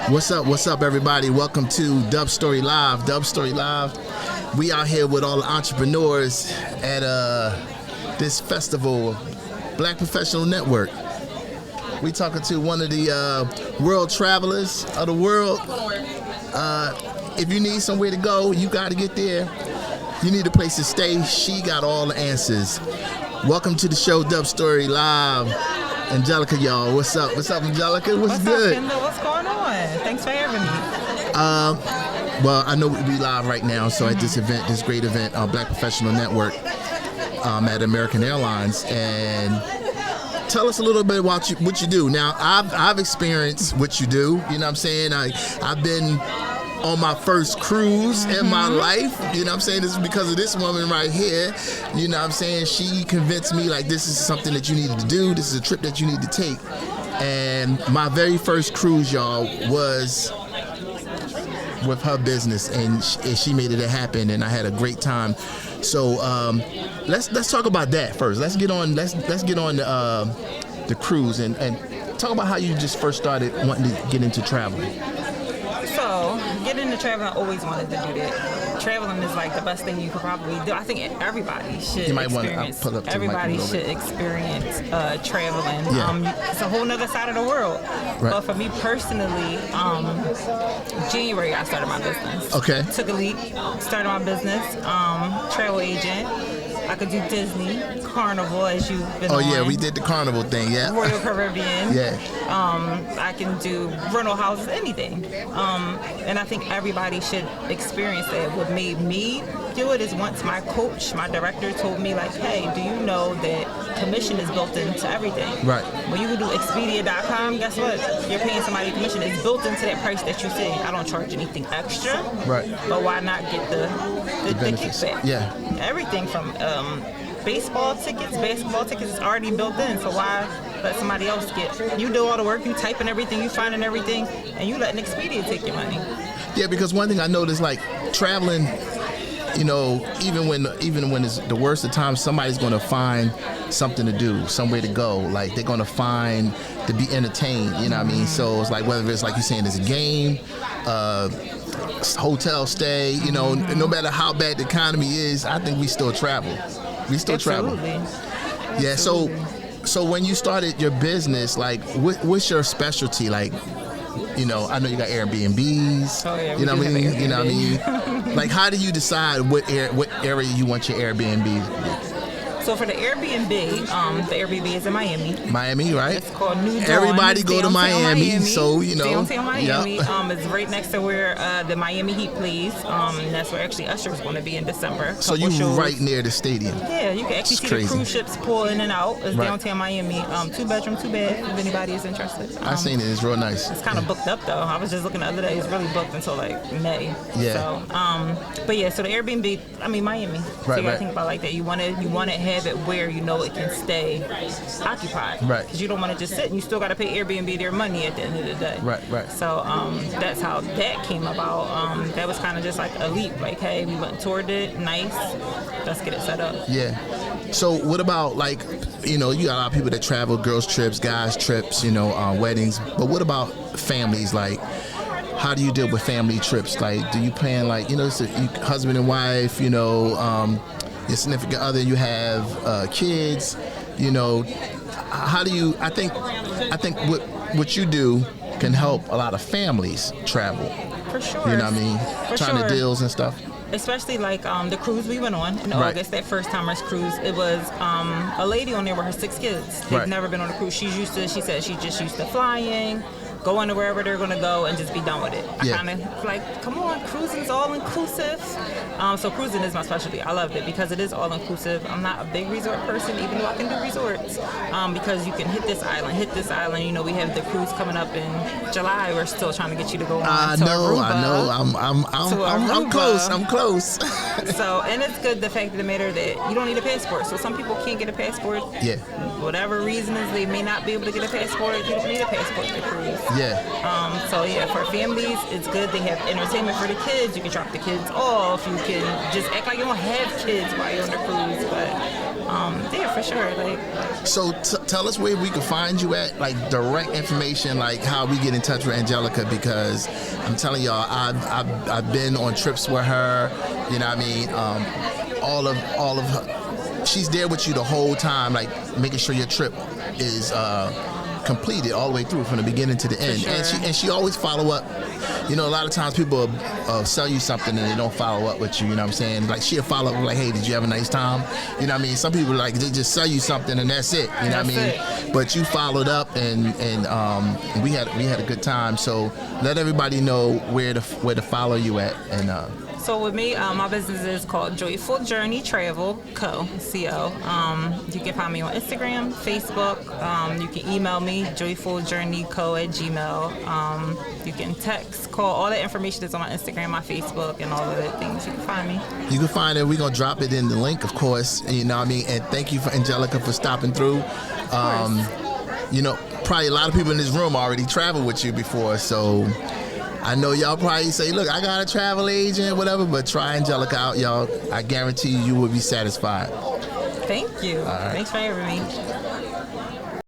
What's up, everybody? Welcome to Dub Story Live. We out here with all the entrepreneurs at this festival, Black Professional Network. We talking to one of the world travelers of the world. If you need somewhere to go, you got to get there. You need a place to stay. She got all the answers. Welcome to the show, Dub Story Live. Angelica, y'all. What's up? What's up, Angelica? What's good? Up, What's going on? Thanks for having me. Well, I know we live right now, so at this event, this great event, Black Professional Network at American Airlines, and tell us a little bit about what you do. Now, I've experienced what you do. You know what I'm saying? I've been on my first cruise in my life. You know what I'm saying? This is because of this woman right here. You know what I'm saying? She convinced me like this is something that you needed to do. This is a trip that you need to take. And my very first cruise, y'all, was with her business, and she made it happen, and I had a great time. So let's talk about that first. Let's get on the cruise and talk about how you just first started wanting to get into traveling. So, getting into traveling, I always wanted to do that. Traveling is like the best thing you could probably do. I think everybody should experience. Everybody should experience traveling. Yeah. It's a whole nother side of the world. Right. But for me personally, January I started my business. Okay. Took a leap, started my business. Travel agent. I could do Disney, Carnival, as you've been on. Oh, yeah, we did the Carnival thing, yeah. Royal Caribbean. Yeah. I can do rental houses, anything. And I think everybody should experience that. What made me do it is once my coach, my director told me, like, hey, do you know that commission is built into everything? Right. When you can do Expedia.com, guess what? You're paying somebody commission. It's built into that price that you see. I don't charge anything extra. Right. But why not get the kickback? Yeah. Everything from baseball tickets, basketball tickets is already built in, so why let somebody else get? You do all the work, you typing everything, you finding everything, and you letting Expedia take your money. Yeah, because one thing I noticed, like traveling, you know, even when it's the worst of times, somebody's going to find something to do, somewhere to go. Like they're going to find to be entertained. You know what I mean? So it's like whether it's like you're saying, it's a game, hotel stay. You know, no matter how bad the economy is, I think we still travel. We still travel. Yeah. Absolutely. So when you started your business, like, what's your specialty? Like, you know, I know you got Airbnbs. Oh, yeah, you know what I mean? You know what I mean? Like, how do you decide what area you want your Airbnb? So for the Airbnb, the Airbnb is in Miami. Miami, right? It's called New Dawn. Everybody go to Miami, so you know. Downtown Miami. Yep. It's right next to where the Miami Heat plays. That's where actually Usher's going to be in December. So you right near the stadium. Yeah, you can actually see the cruise ships pull in and out. It's downtown Miami. 2-bedroom, 2-bath. If anybody is interested. I seen it. It's real nice. It's kind of booked up though. I was just looking the other day. It's really booked until like May. Yeah. So, but yeah. So the Airbnb. I mean Miami. So you gotta think about it like that. You want to have it where you know it can stay occupied. Right. Because you don't want to just sit and you still got to pay Airbnb their money at the end of the day. Right. So that's how that came about. That was kind of just like a leap. Like, hey, we went toward it. Nice. Let's get it set up. Yeah. So what about, like, you know, you got a lot of people that travel, girls trips, guys trips, you know, weddings. But what about families? Like, how do you deal with family trips? Like, do you plan, like, you know, husband and wife, you know, your significant other, you have kids, you know, how do you, I think what you do can help a lot of families travel. For sure. You know what I mean? Trying to deals and stuff. Especially like the cruise we went on in August, that first timers cruise. It was a lady on there with her 6 kids. They've never been on a cruise. She said she just used to flying, going to wherever they're going to go and just be done with it. I kind of like, come on, cruising's all inclusive. So cruising is my specialty. I loved it because it is all inclusive. I'm not a big resort person, even though I can do resorts, because you can hit this island. You know, we have the cruise coming up in July. We're still trying to get you to go on to Aruba. I know. I'm close. So, and it's good, the fact of the matter that you don't need a passport. So some people can't get a passport. Yeah. Whatever reason is, they may not be able to get a passport. You don't need a passport to cruise. Yeah. So yeah, for families, it's good. They have entertainment for the kids. You can drop the kids off. You can just act like you don't have kids while you're on the cruise. But Yeah, for sure. Like, so tell us where we can find you at, like direct information, like how we get in touch with Angelica, because I'm telling y'all, I've been on trips with her. You know what I mean? All of her, she's there with you the whole time, like making sure your trip is completed all the way through from the beginning to the end. Sure. And she always follow up. You know, a lot of times people sell you something and they don't follow up with you. You know what I'm saying? Like she'll follow up like, hey, did you have a nice time? You know what I mean? Some people like they just sell you something and that's it. You know what I mean? But you followed up and we had a good time. So let everybody know where to follow you at. And so with me, my business is called Joyful Journey Travel Co. You can find me on Instagram, Facebook. You can email me, joyfuljourneyco@gmail. You can text, call. All the information is on my Instagram, my Facebook, and all of the things. You can find me. You can find it. We're going to drop it in the link, of course. You know what I mean? And thank you for Angelica for stopping through. You know, probably a lot of people in this room already traveled with you before, so I know y'all probably say, look, I got a travel agent, whatever, but try Angelica out, y'all. I guarantee you will be satisfied. Thank you. All right. Thanks for having me.